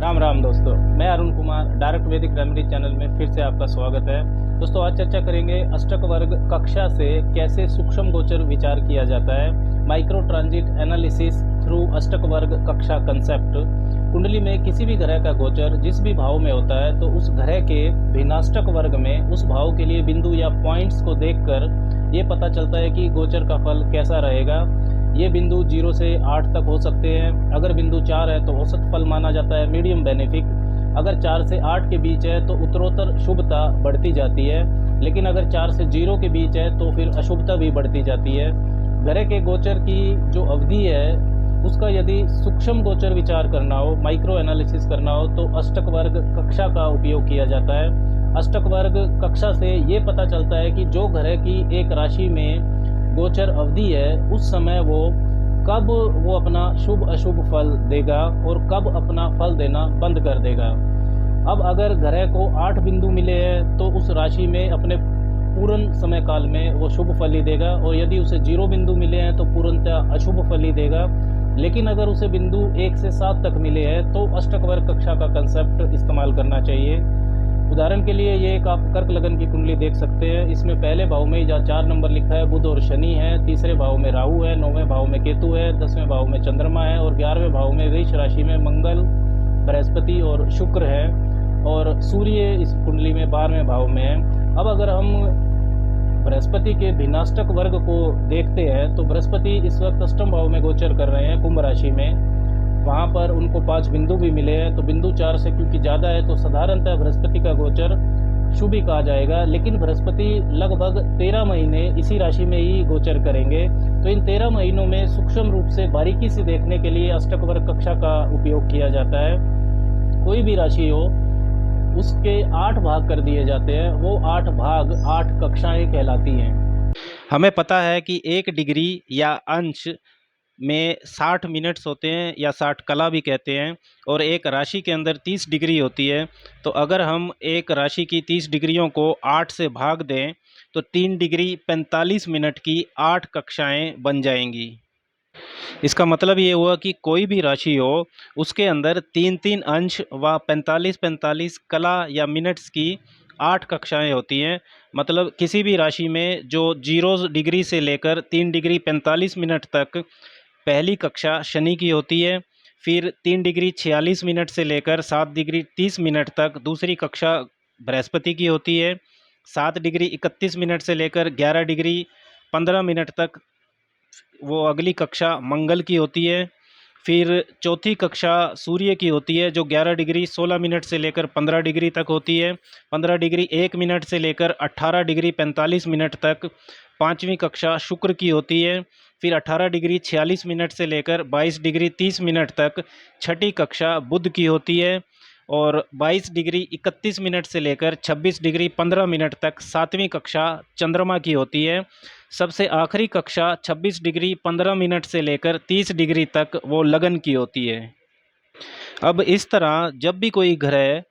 राम राम दोस्तों, मैं अरुण कुमार डायरेक्ट वैदिक रेमेडी चैनल में फिर से आपका स्वागत है। दोस्तों, आज चर्चा करेंगे अष्टक वर्ग कक्षा से कैसे सूक्ष्म गोचर विचार किया जाता है। माइक्रो ट्रांजिट एनालिसिस थ्रू अष्टक वर्ग कक्षा कंसेप्ट। कुंडली में किसी भी ग्रह का गोचर जिस भी भाव में होता है तो उस ग्रह के भिन्नाष्टक वर्ग में उस भाव के लिए बिंदु या पॉइंट्स को देखकर ये पता चलता है कि गोचर का फल कैसा रहेगा। ये बिंदु 0 से 8 तक हो सकते हैं। अगर बिंदु 4 है तो औसत फल माना जाता है, मीडियम बेनिफिक। अगर 4 से 8 के बीच है तो उत्तरोत्तर शुभता बढ़ती जाती है, लेकिन अगर 4 से 0 के बीच है तो फिर अशुभता भी बढ़ती जाती है। ग्रह के गोचर की जो अवधि है उसका यदि सूक्ष्म गोचर विचार करना हो, माइक्रो एनालिसिस करना हो, तो अष्टक वर्ग कक्षा का उपयोग किया जाता है। अष्टक वर्ग कक्षा से ये पता चलता है कि जो ग्रह की एक राशि में गोचर अवधि है उस समय कब वो अपना शुभ अशुभ फल देगा और कब अपना फल देना बंद कर देगा। अब अगर ग्रह को 8 बिंदु मिले हैं तो उस राशि में अपने पूर्ण समय काल में वो शुभ फल ही देगा, और यदि उसे 0 बिंदु मिले हैं तो पूर्णतः अशुभ फल ही देगा। लेकिन अगर उसे बिंदु 1 से 7 तक मिले हैं तो अष्टक वर्ग कक्षा का कंसेप्ट इस्तेमाल करना चाहिए। उदाहरण के लिए ये एक आप कर्क लगन की कुंडली देख सकते हैं। इसमें पहले भाव में जहाँ 4 नंबर लिखा है बुध और शनि है, तीसरे भाव में राहु है, 9वें भाव में केतु है, 10वें भाव में चंद्रमा है और 11वें भाव में वृष राशि में मंगल, बृहस्पति और शुक्र है, और सूर्य इस कुंडली में 12वें भाव में है। अब अगर हम बृहस्पति के भिन्नाष्टक वर्ग को देखते हैं तो बृहस्पति इस वक्त अष्टम भाव में गोचर कर रहे हैं कुंभ राशि में। वहाँ पर उनको 5 बिंदु भी मिले हैं, तो बिंदु 4 से क्योंकि ज़्यादा है तो साधारणतः बृहस्पति का गोचर शुभ ही कहा जाएगा। लेकिन बृहस्पति लगभग 13 महीने इसी राशि में ही गोचर करेंगे, तो इन 13 महीनों में सूक्ष्म रूप से बारीकी से देखने के लिए अष्टक वर्ग कक्षा का उपयोग किया जाता है। कोई भी राशि हो उसके 8 भाग कर दिए जाते हैं, वो 8 भाग 8 कक्षाएं कहलाती हैं। हमें पता है कि 1 डिग्री या अंश में 60 मिनट्स होते हैं या 60 कला भी कहते हैं, और एक राशि के अंदर 30 डिग्री होती है। तो अगर हम एक राशि की 30 डिग्रियों को 8 से भाग दें तो 3 डिग्री 45 मिनट की 8 कक्षाएं बन जाएंगी। इसका मतलब ये हुआ कि कोई भी राशि हो उसके अंदर 3-3 अंश व 45-45 कला या मिनट्स की 8 कक्षाएं होती हैं। मतलब किसी भी राशि में जो 0 डिग्री से लेकर 3 डिग्री 45 मिनट तक पहली कक्षा शनि की होती है, फिर 3 डिग्री 46 मिनट से लेकर 7 डिग्री 30 मिनट तक दूसरी कक्षा बृहस्पति की होती है, 7 डिग्री 31 मिनट से लेकर 11 डिग्री 15 मिनट तक वो अगली कक्षा मंगल की होती है, फिर चौथी कक्षा सूर्य की होती है जो 11 डिग्री 16 मिनट से लेकर 15 डिग्री तक होती है, 15 डिग्री 1 मिनट से लेकर 18 डिग्री 45 मिनट तक पाँचवीं कक्षा शुक्र की होती है, फिर 18 डिग्री 46 मिनट से लेकर 22 डिग्री 30 मिनट तक छठी कक्षा बुध की होती है, और 22 डिग्री 31 मिनट से लेकर 26 डिग्री 15 मिनट तक सातवीं कक्षा चंद्रमा की होती है। सबसे आखिरी कक्षा 26 डिग्री 15 मिनट से लेकर 30 डिग्री तक वो लगन की होती है। अब इस तरह जब भी कोई ग्रह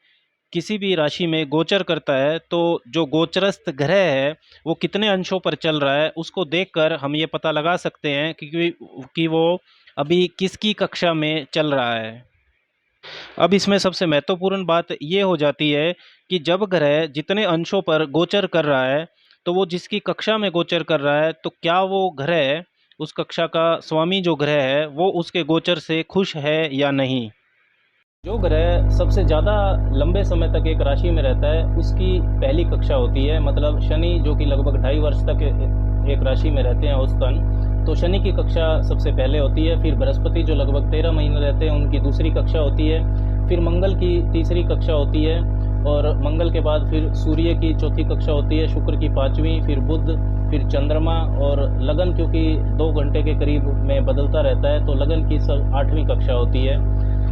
किसी भी राशि में गोचर करता है तो जो गोचरस्थ ग्रह है वो कितने अंशों पर चल रहा है उसको देखकर हम ये पता लगा सकते हैं कि वो अभी किसकी कक्षा में चल रहा है। अब इसमें सबसे महत्वपूर्ण बात ये हो जाती है कि जब ग्रह जितने अंशों पर गोचर कर रहा है तो वो जिसकी कक्षा में गोचर कर रहा है तो क्या वो ग्रह उस कक्षा का स्वामी जो ग्रह है वो उसके गोचर से खुश है या नहीं। जो ग्रह सबसे ज़्यादा लंबे समय तक एक राशि में रहता है उसकी पहली कक्षा होती है। मतलब शनि जो कि लगभग 2.5 वर्ष तक एक राशि में रहते हैं औसतन, तो शनि की कक्षा सबसे पहले होती है। फिर बृहस्पति जो लगभग 13 महीने रहते हैं उनकी दूसरी कक्षा होती है, फिर मंगल की तीसरी कक्षा होती है, और मंगल के बाद फिर सूर्य की चौथी कक्षा होती है, शुक्र की 5वीं, फिर बुध, फिर चंद्रमा, और लगन क्योंकि 2 घंटे के करीब में बदलता रहता है तो लगन की 8वीं कक्षा होती है।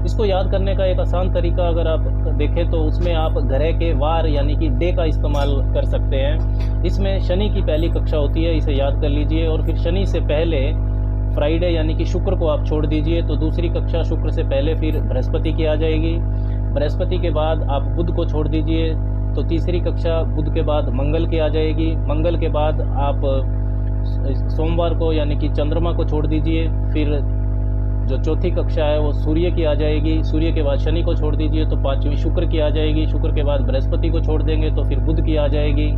इसको याद करने का एक आसान तरीका अगर आप देखें तो उसमें आप ग्रह के वार यानी कि डे का इस्तेमाल कर सकते हैं। इसमें शनि की पहली कक्षा होती है, इसे याद कर लीजिए, और फिर शनि से पहले फ्राइडे यानी कि शुक्र को आप छोड़ दीजिए तो दूसरी कक्षा शुक्र से पहले फिर बृहस्पति की आ जाएगी। बृहस्पति के बाद आप बुध को छोड़ दीजिए तो तीसरी कक्षा बुध के बाद मंगल की आ जाएगी। मंगल के बाद आप सोमवार को यानी कि चंद्रमा को छोड़ दीजिए, फिर जो चौथी कक्षा है वो सूर्य की आ जाएगी। सूर्य के बाद शनि को छोड़ दीजिए तो पाँचवीं शुक्र की आ जाएगी। शुक्र के बाद बृहस्पति को छोड़ देंगे तो फिर बुध की आ जाएगी।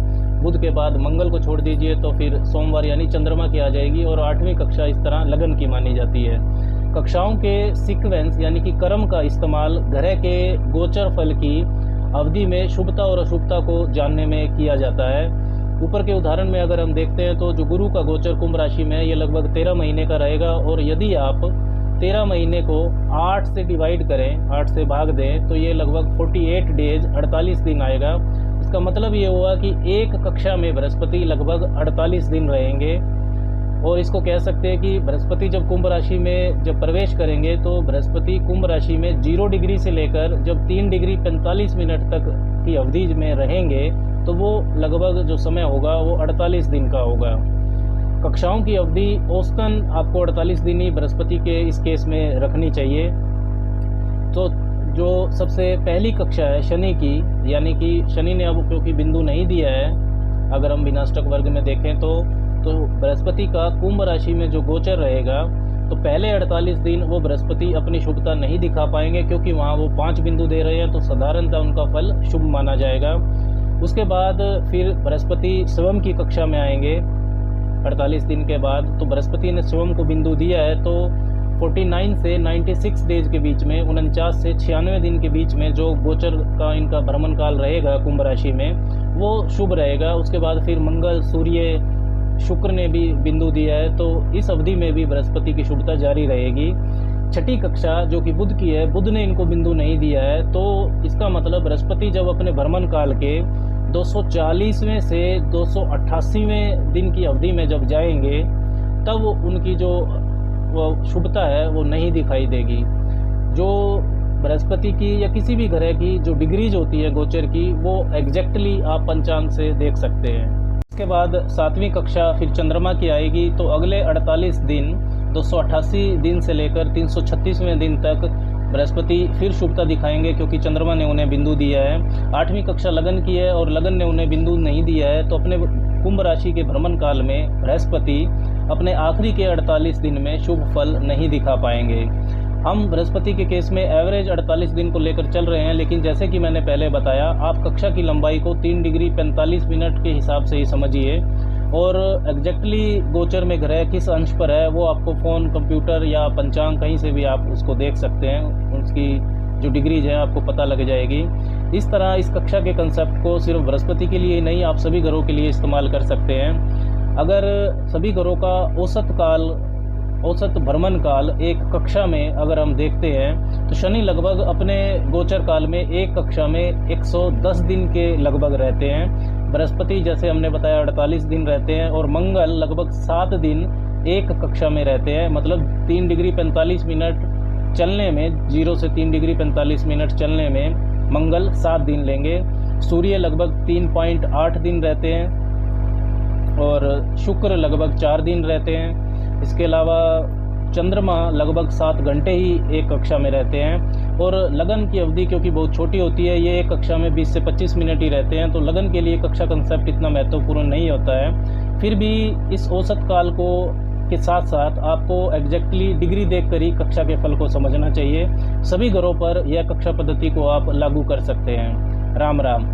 बुध के बाद मंगल को छोड़ दीजिए तो फिर सोमवार यानी चंद्रमा की आ जाएगी। और 8वीं कक्षा इस तरह लगन की मानी जाती है। कक्षाओं के सीक्वेंस यानी कि क्रम का इस्तेमाल ग्रह के गोचर फल की अवधि में शुभता और अशुभता को जानने में किया जाता है। ऊपर के उदाहरण में अगर हम देखते हैं तो जो गुरु का गोचर कुंभ राशि में है ये लगभग 13 महीने का रहेगा। और यदि आप 13 महीने को 8 से डिवाइड करें, 8 से भाग दें तो ये लगभग 48 डेज 48 दिन आएगा। इसका मतलब ये हुआ कि एक कक्षा में बृहस्पति लगभग 48 दिन रहेंगे। और इसको कह सकते हैं कि बृहस्पति जब कुंभ राशि में जब प्रवेश करेंगे तो बृहस्पति कुंभ राशि में 0 डिग्री से लेकर जब 3 डिग्री 45 मिनट तक की अवधि में रहेंगे तो वो लगभग जो समय होगा वो 48 दिन का होगा। कक्षाओं की अवधि औसतन आपको 48 दिन ही बृहस्पति के इस केस में रखनी चाहिए। तो जो सबसे पहली कक्षा है शनि की, यानी कि शनि ने अब क्योंकि बिंदु नहीं दिया है, अगर हम बिनाष्टक वर्ग में देखें तो बृहस्पति का कुंभ राशि में जो गोचर रहेगा तो पहले 48 दिन वो बृहस्पति अपनी शुभता नहीं दिखा पाएंगे, क्योंकि वहाँ वो 5 बिंदु दे रहे हैं तो साधारणतः उनका फल शुभ माना जाएगा। उसके बाद फिर बृहस्पति स्वयं की कक्षा में आएंगे 48 दिन के बाद। तो बृहस्पति ने स्वयं को बिंदु दिया है तो 49 से 96 डेज के बीच में, 49 से 96 दिन के बीच में जो गोचर का इनका भ्रमण काल रहेगा कुंभ राशि में वो शुभ रहेगा। उसके बाद फिर मंगल, सूर्य, शुक्र ने भी बिंदु दिया है तो इस अवधि में भी बृहस्पति की शुभता जारी रहेगी। छठी कक्षा जो कि बुध की है, बुध ने इनको बिंदु नहीं दिया है तो इसका मतलब बृहस्पति जब अपने भ्रमण काल के 240वें से 288वें दिन की अवधि में जब जाएंगे तब उनकी जो शुभता है वो नहीं दिखाई देगी। जो बृहस्पति की या किसी भी ग्रह की जो डिग्रीज होती है गोचर की वो एग्जैक्टली आप पंचांग से देख सकते हैं। इसके बाद 7वीं कक्षा फिर चंद्रमा की आएगी तो अगले 48 दिन 288 दिन से लेकर 336वें दिन तक बृहस्पति फिर शुभता दिखाएंगे, क्योंकि चंद्रमा ने उन्हें बिंदु दिया है। 8वीं कक्षा लगन की है और लगन ने उन्हें बिंदु नहीं दिया है तो अपने कुंभ राशि के भ्रमण काल में बृहस्पति अपने आखिरी के 48 दिन में शुभ फल नहीं दिखा पाएंगे। हम बृहस्पति के केस में एवरेज 48 दिन को लेकर चल रहे हैं, लेकिन जैसे कि मैंने पहले बताया आप कक्षा की लंबाई को 3 डिग्री 45 मिनट के हिसाब से ही समझिए। और एग्जैक्टली गोचर में ग्रह किस अंश पर है वो आपको फ़ोन, कंप्यूटर या पंचांग कहीं से भी आप उसको देख सकते हैं। उसकी जो डिग्रीज है आपको पता लग जाएगी। इस तरह इस कक्षा के कंसेप्ट को सिर्फ बृहस्पति के लिए ही नहीं आप सभी ग्रहों के लिए इस्तेमाल कर सकते हैं। अगर सभी ग्रहों का औसत भ्रमण काल एक कक्षा में अगर हम देखते हैं तो शनि लगभग अपने गोचर काल में एक कक्षा में 110 दिन के लगभग रहते हैं। बृहस्पति जैसे हमने बताया 48 दिन रहते हैं और मंगल लगभग 7 दिन एक कक्षा में रहते हैं। मतलब 3 डिग्री 45 मिनट चलने में, 0 से 3 डिग्री 45 मिनट चलने में मंगल 7 दिन लेंगे। सूर्य लगभग 3.8 दिन रहते हैं और शुक्र लगभग 4 दिन रहते हैं। इसके अलावा चंद्रमा लगभग 7 घंटे ही एक कक्षा में रहते हैं। और लगन की अवधि क्योंकि बहुत छोटी होती है, ये एक कक्षा में 20 से 25 मिनट ही रहते हैं, तो लगन के लिए कक्षा कंसेप्ट इतना महत्वपूर्ण नहीं होता है। फिर भी इस औसत काल को के साथ साथ आपको एग्जैक्टली डिग्री देखकर ही कक्षा के फल को समझना चाहिए। सभी ग्रहों पर यह कक्षा पद्धति को आप लागू कर सकते हैं। राम राम।